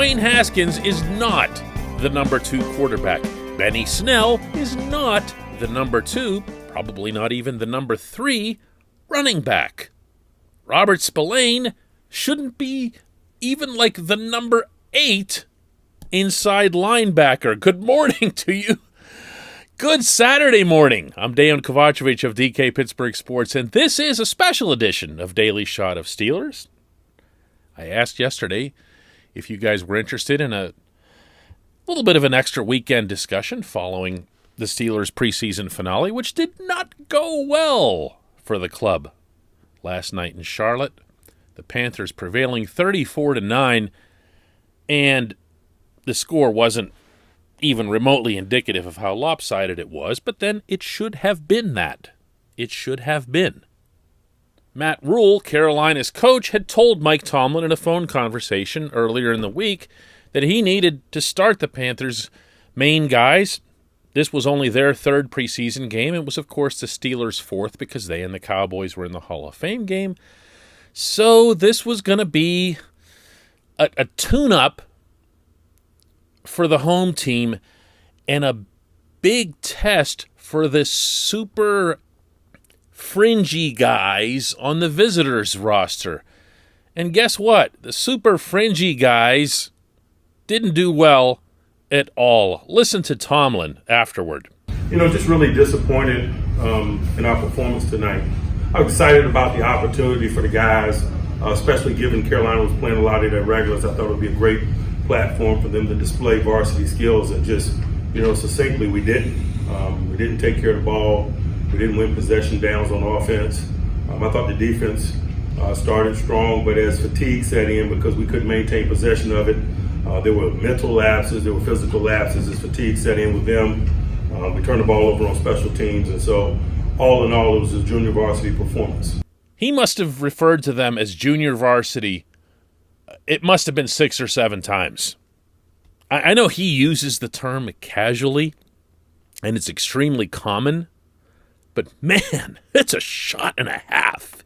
Dwayne Haskins is not the number 2 quarterback. Benny Snell is not the number 2, probably not even the number 3 running back. Robert Spillane shouldn't be even like the number 8 inside linebacker. Good morning to you. Good Saturday morning. I'm Dejan Kovacevic of DK Pittsburgh Sports, and this is a special edition of Daily Shot of Steelers. I asked yesterday if you guys were interested in a little bit of an extra weekend discussion following the Steelers' preseason finale, which did not go well for the club last night in Charlotte. The Panthers prevailing 34-9, and the score wasn't even remotely indicative of how lopsided it was, but then it should have been that. It should have been. Matt Rule, Carolina's coach, had told Mike Tomlin in a phone conversation earlier in the week that he needed to start the Panthers' main guys. This was only their 3rd preseason game. It was, of course, the Steelers' 4th because they and the Cowboys were in the Hall of Fame game. So this was going to be a tune-up for the home team and a big test for the super fringy guys on the visitors roster. And guess what? The super fringy guys didn't do well at all. Listen to Tomlin afterward. Just really disappointed in our performance tonight. I'm excited about the opportunity for the guys, especially given Carolina was playing a lot of their regulars. I thought it would be a great platform for them to display varsity skills, and just, succinctly, we didn't. We didn't take care of the ball. We didn't win possession downs on offense. I thought the defense started strong, but as fatigue set in because we couldn't maintain possession of it, there were mental lapses, there were physical lapses as fatigue set in with them. We turned the ball over on special teams, and so all in all, it was a junior varsity performance. He must have referred to them as junior varsity. It must have been 6 or 7 times. I know he uses the term casually, and it's extremely common, but man, it's a shot and a half,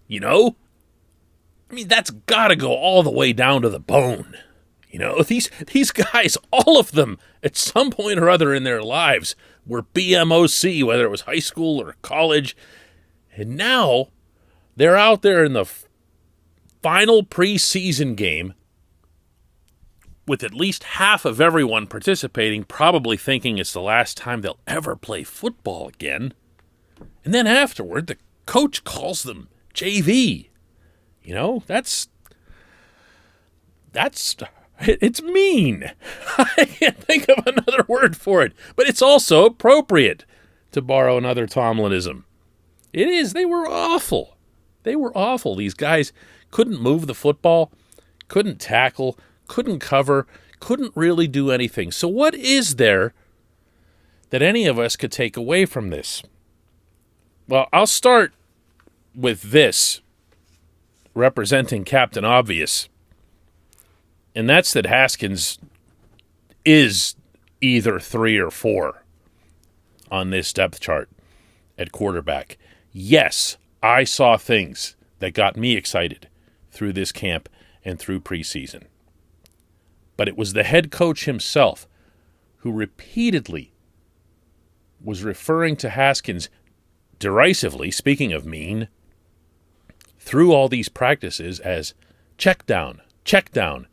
that's got to go all the way down to the bone. These guys, all of them, at some point or other in their lives, were BMOC, whether it was high school or college, and now they're out there in the final preseason game with at least half of everyone participating probably thinking it's the last time they'll ever play football again. And then afterward, the coach calls them JV. It's mean. I can't think of another word for it. But it's also appropriate, to borrow another Tomlinism. It is. They were awful. They were awful. These guys couldn't move the football, couldn't tackle, couldn't cover, couldn't really do anything. So what is there that any of us could take away from this? Well, I'll start with this, representing Captain Obvious. And that's that Haskins is either 3 or 4 on this depth chart at quarterback. Yes, I saw things that got me excited through this camp and through preseason. But it was the head coach himself who repeatedly was referring to Haskins derisively, speaking of mean, through all these practices as check down, check down.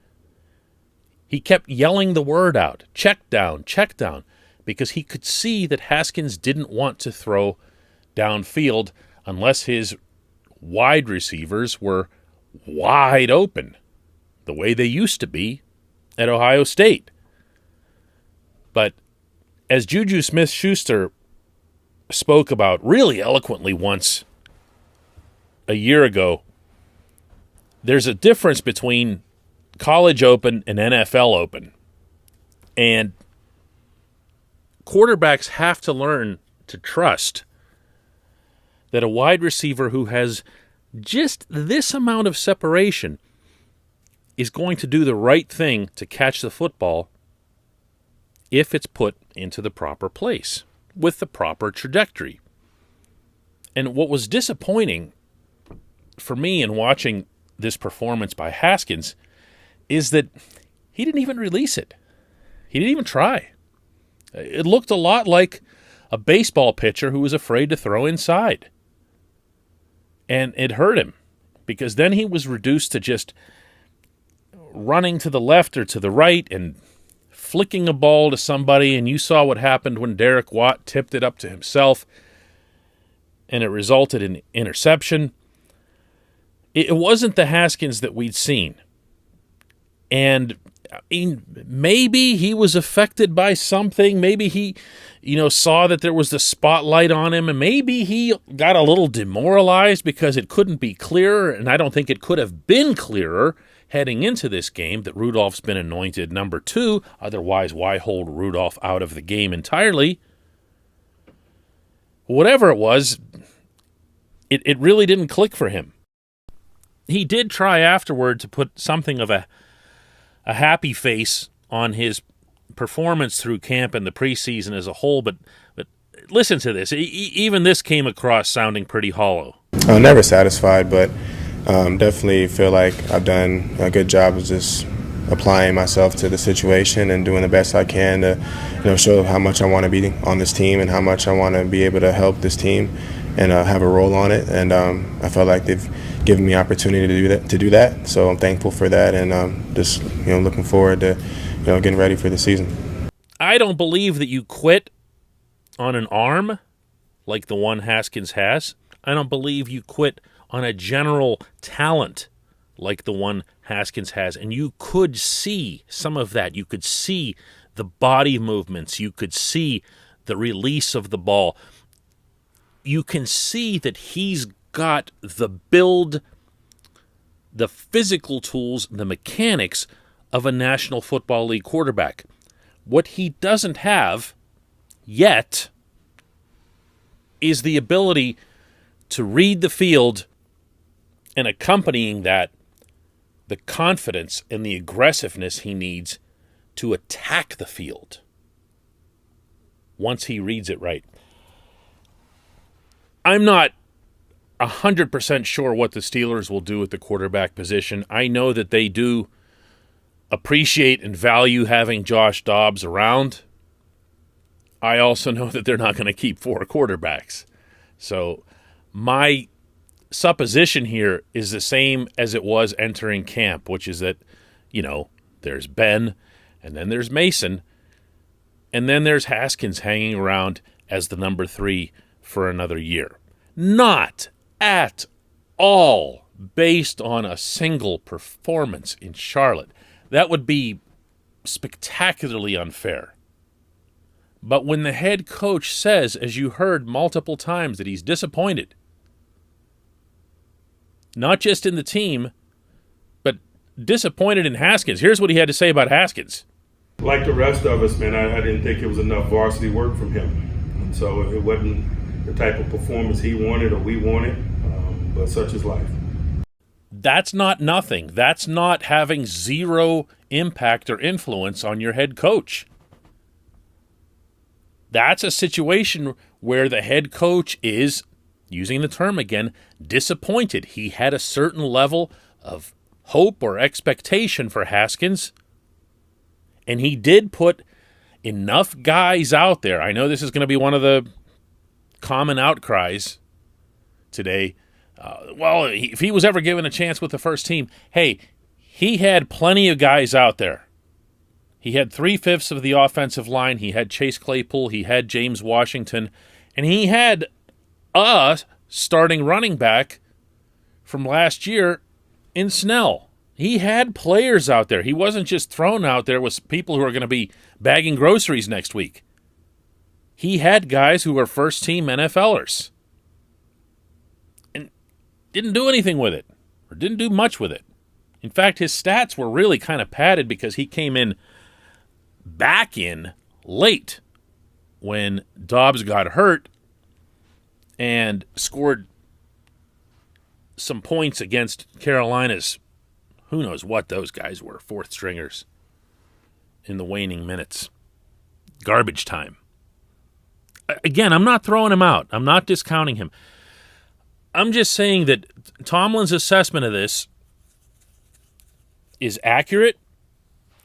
He kept yelling the word out, check down, because he could see that Haskins didn't want to throw downfield unless his wide receivers were wide open, the way they used to be at Ohio State. But as Juju Smith-Schuster spoke about really eloquently once a year ago, there's a difference between college open and NFL open. And quarterbacks have to learn to trust that a wide receiver who has just this amount of separation is going to do the right thing to catch the football if it's put into the proper place with the proper trajectory. And what was disappointing for me in watching this performance by Haskins is that he didn't even release it. He didn't even try. It looked a lot like a baseball pitcher who was afraid to throw inside. And it hurt him, because then he was reduced to just running to the left or to the right and flicking a ball to somebody, and you saw what happened when Derek Watt tipped it up to himself, and it resulted in interception. It wasn't the Haskins that we'd seen. And I mean, maybe he was affected by something. Maybe he, saw that there was the spotlight on him, and maybe he got a little demoralized because it couldn't be clearer, and I don't think it could have been clearer heading into this game that Rudolph's been anointed number 2. Otherwise, why hold Rudolph out of the game entirely? Whatever it was, it really didn't click for him. He did try afterward to put something of a happy face on his performance through camp and the preseason as a whole, but listen to this. Even this came across sounding pretty hollow. I'm never satisfied, but definitely feel like I've done a good job of just applying myself to the situation and doing the best I can to show how much I want to be on this team and how much I want to be able to help this team and have a role on it. And I felt like they've given me opportunity to do that. So I'm thankful for that, and just looking forward to getting ready for the season. I don't believe that you quit on an arm like the one Haskins has. I don't believe you quit on a general talent like the one Haskins has. And you could see some of that. You could see the body movements. You could see the release of the ball. You can see that he's got the build, the physical tools, the mechanics of a National Football League quarterback. What he doesn't have yet is the ability to read the field, and accompanying that, the confidence and the aggressiveness he needs to attack the field once he reads it right. I'm not 100% sure what the Steelers will do at the quarterback position. I know that they do appreciate and value having Josh Dobbs around. I also know that they're not going to keep 4 quarterbacks. So my supposition here is the same as it was entering camp, which is that, there's Ben, and then there's Mason, and then there's Haskins hanging around as the number 3 for another year. Not at all based on a single performance in Charlotte. That would be spectacularly unfair. But when the head coach says, as you heard multiple times, that he's disappointed, not just in the team, but disappointed in Haskins. Here's what he had to say about Haskins. Like the rest of us, man, I didn't think it was enough varsity work from him. And so it wasn't the type of performance he wanted or we wanted, but such is life. That's not nothing. That's not having zero impact or influence on your head coach. That's a situation where the head coach is, using the term again, disappointed. He had a certain level of hope or expectation for Haskins, and he did put enough guys out there. I know this is going to be one of the common outcries today. If he was ever given a chance with the first team, hey, he had plenty of guys out there. He had 3/5 of the offensive line. He had Chase Claypool. He had James Washington. And he had a starting running back from last year in Snell. He had players out there. He wasn't just thrown out there with people who are going to be bagging groceries next week. He had guys who were first-team NFLers. And didn't do anything with it, or didn't do much with it. In fact, his stats were really kind of padded because he came back in late when Dobbs got hurt and scored some points against Carolina's, who knows what those guys were, fourth stringers in the waning minutes. Garbage time. Again, I'm not throwing him out. I'm not discounting him. I'm just saying that Tomlin's assessment of this is accurate.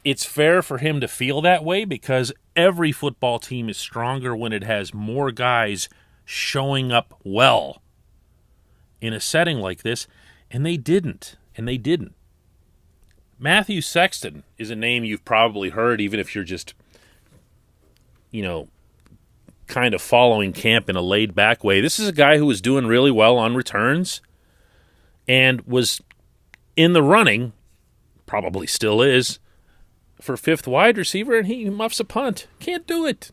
it's fair for him to feel that way because every football team is stronger when it has more guys showing up well in a setting like this, and they didn't. Matthew Sexton is a name you've probably heard, even if you're just, kind of following camp in a laid-back way. This is a guy who was doing really well on returns and was in the running, probably still is, for fifth wide receiver, and he muffs a punt. Can't do it.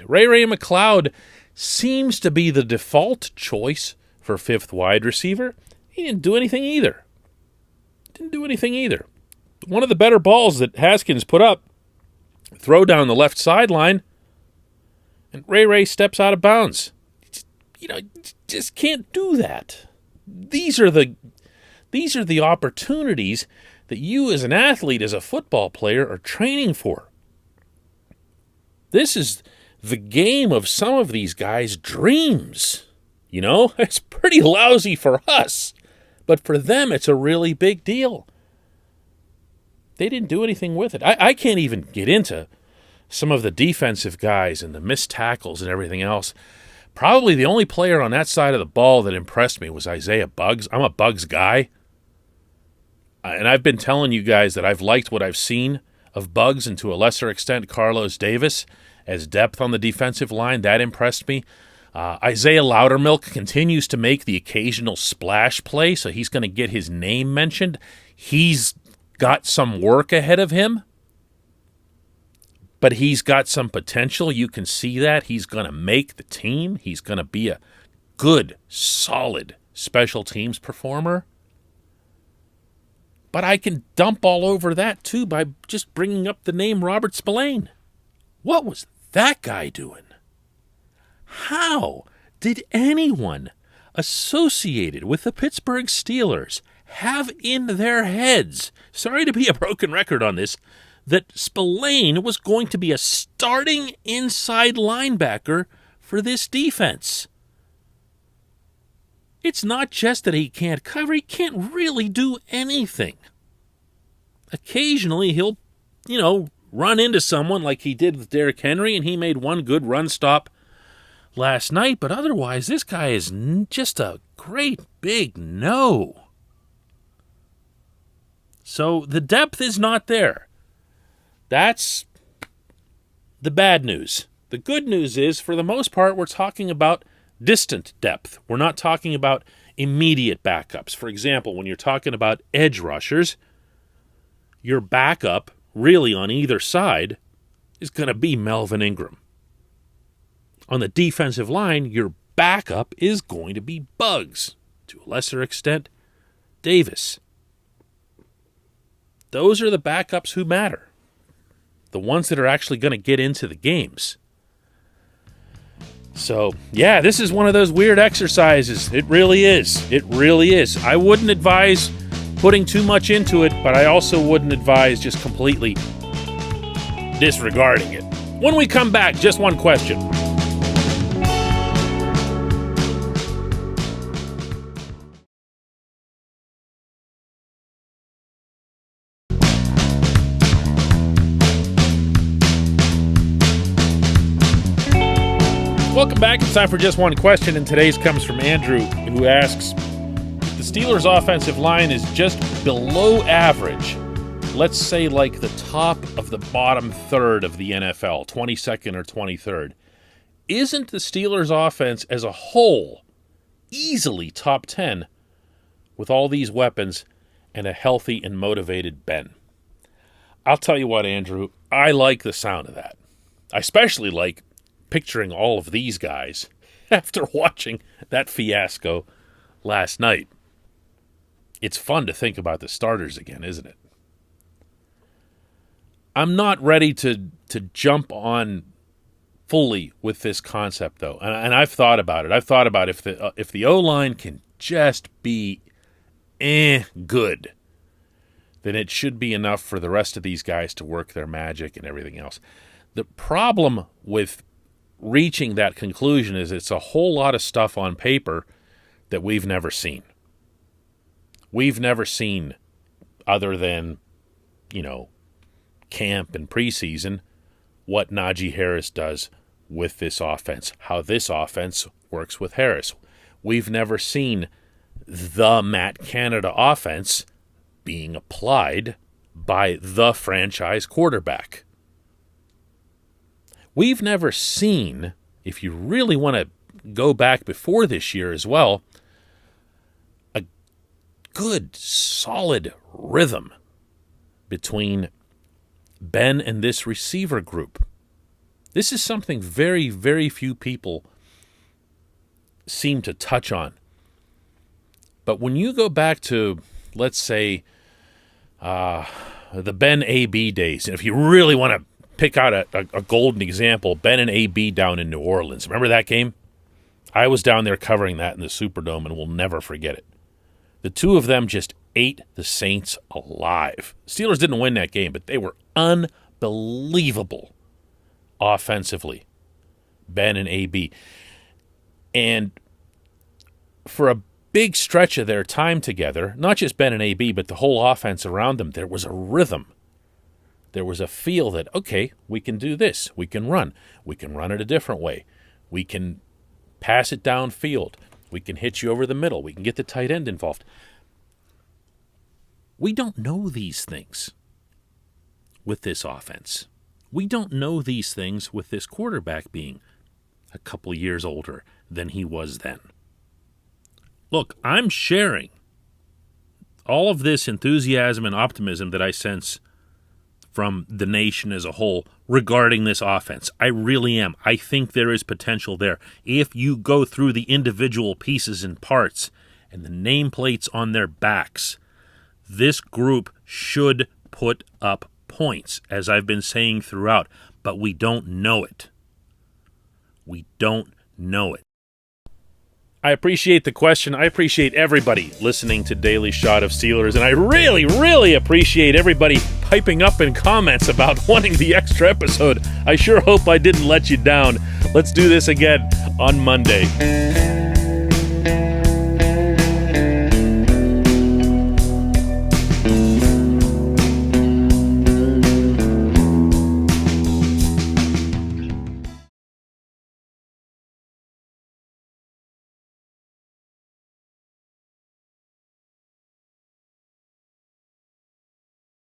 Ray McLeod seems to be the default choice for fifth wide receiver. He didn't do anything either. One of the better balls that Haskins put up, throw down the left sideline, and Ray steps out of bounds. Just can't do that. These are the opportunities that you as an athlete, as a football player, are training for. This is the game of some of these guys' dreams. It's pretty lousy for us, but for them it's a really big deal. They didn't do anything with it. I can't even get into some of the defensive guys and the missed tackles and everything else. Probably the only player on that side of the ball that impressed me was Isaiah Buggs. I'm a Buggs guy. And I've been telling you guys that I've liked what I've seen of Buggs, and to a lesser extent Carlos Davis as depth on the defensive line. That impressed me. Isaiah Loudermilk continues to make the occasional splash play, so he's going to get his name mentioned. He's got some work ahead of him, but he's got some potential. You can see that. He's going to make the team. He's going to be a good, solid special teams performer. But I can dump all over that, too, by just bringing up the name Robert Spillane. What was that guy doing? How did anyone associated with the Pittsburgh Steelers have in their heads, sorry to be a broken record on this, that Spillane was going to be a starting inside linebacker for this defense? It's not just that he can't cover, he can't really do anything. Occasionally he'll, run into someone like he did with Derrick Henry, and he made one good run stop last night, but otherwise this guy is just a great big no. So the depth is not there. That's the bad news. The good news is, for the most part, we're talking about distant depth. We're not talking about immediate backups. For example, when you're talking about edge rushers, your backup, really on either side, is going to be Melvin Ingram. On the defensive line, your backup is going to be Buggs. To a lesser extent, Davis. Those are the backups who matter. The ones that are actually going to get into the games. So, yeah, this is one of those weird exercises. It really is. I wouldn't advise putting too much into it, but I also wouldn't advise just completely disregarding it. When we come back, just one question. Welcome back. It's time for just one question, and today's comes from Andrew, who asks, if the Steelers' offensive line is just below average, let's say like the top of the bottom third of the NFL, 22nd or 23rd, isn't the Steelers' offense as a whole easily top 10 with all these weapons and a healthy and motivated Ben? I'll tell you what, Andrew, I like the sound of that. I especially like picturing all of these guys after watching that fiasco last night. It's fun to think about the starters again, isn't it? I'm not ready to jump on fully with this concept, though, and I've thought about it. I've thought about if the O-line can just be good, then it should be enough for the rest of these guys to work their magic and everything else. The problem with reaching that conclusion is it's a whole lot of stuff on paper that we've never seen. We've never seen, other than, camp and preseason what Najee Harris does with this offense, how this offense works with Harris. We've never seen the Matt Canada offense being applied by the franchise quarterback. We've never seen, if you really want to go back before this year as well, a good, solid rhythm between Ben and this receiver group. This is something very, very few people seem to touch on. But when you go back to, let's say, the Ben AB days, and if you really want to pick out a golden example, Ben and AB down in New Orleans. Remember that game? I was down there covering that in the Superdome, and we'll never forget it. The two of them just ate the Saints alive. Steelers didn't win that game, but they were unbelievable offensively, Ben and AB. And for a big stretch of their time together, not just Ben and AB, but the whole offense around them, there was a rhythm. There was a feel that, okay, we can do this. We can run. We can run it a different way. We can pass it downfield. We can hit you over the middle. We can get the tight end involved. We don't know these things with this offense. We don't know these things with this quarterback being a couple years older than he was then. Look, I'm sharing all of this enthusiasm and optimism that I sense from the nation as a whole regarding this offense. I really am. I think there is potential there. If you go through the individual pieces and parts and the nameplates on their backs, this group should put up points, as I've been saying throughout, but we don't know it. We don't know it. I appreciate the question. I appreciate everybody listening to Daily Shot of Steelers, and I really, really appreciate everybody piping up in comments about wanting the extra episode. I sure hope I didn't let you down. Let's do this again on Monday.